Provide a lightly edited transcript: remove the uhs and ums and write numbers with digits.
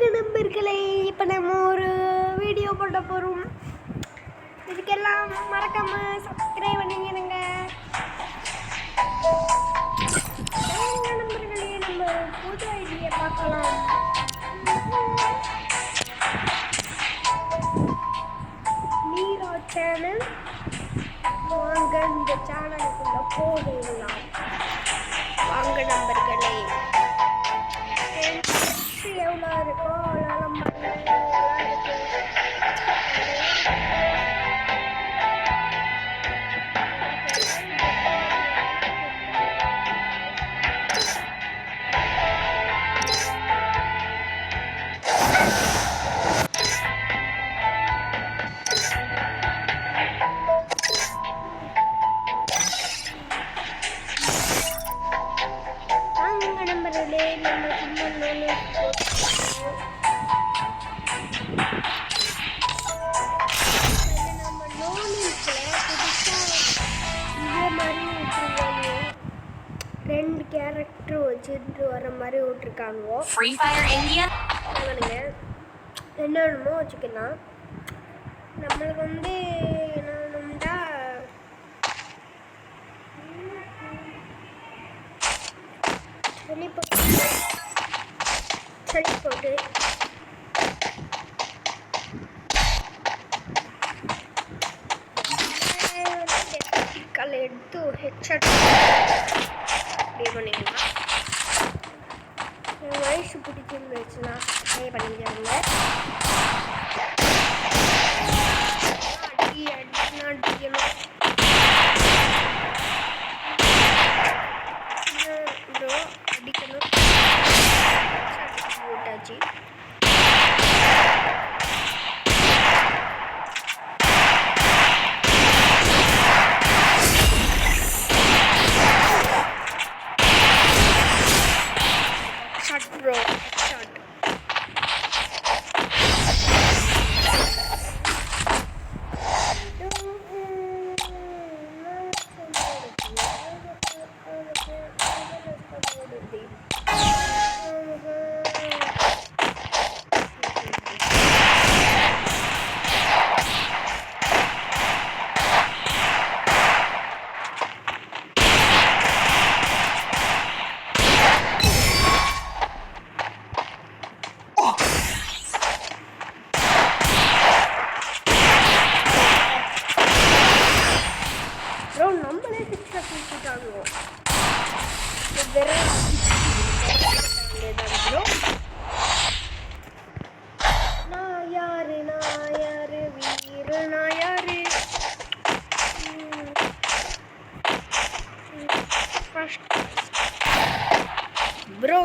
நண்பர்களே, இப்போ நம்ம ஒரு வீடியோ போட போகிறோம். இதுக்கெல்லாம் மறக்காம சப்ஸ்கிரைப் பண்ணிடுங்க நண்பர்களே. நம்ம புது ஐடியா பார்க்கலாம். மீரா சேனல், வாங்க இந்த சேனலுக்குள்ள போகலாம். வாங்க நண்பர்களே, எவ்வளோ இருக்கோ அவ்வளோ நம்ம நண்பர்களே நம்ம ரெண்டு கேரக்டர் வச்சுட்டு வர மாதிரி விட்டுருக்காங்க. ஃப்ரீ ஃபயர் இந்தியா என்னென்னமோ வச்சுக்கலாம். நம்மளுக்கு வந்து என்னென்னா சளி போட்டு கல்லை எடுத்து ஹெட்ஷாட் அப்படியே பண்ணிக்கலாம். வயசு பிடிச்சிருந்துச்சுன்னா அப்படியே பண்ணிக்கிறாங்க. அடிக்கணும் அடிக்கணும் போட்டாச்சு. Shot bro, shot. நம்மளே பிக்சர் பிடிச்சிட்டாங்க. நான் யாரு வீர நான் யாரு ப்ரோ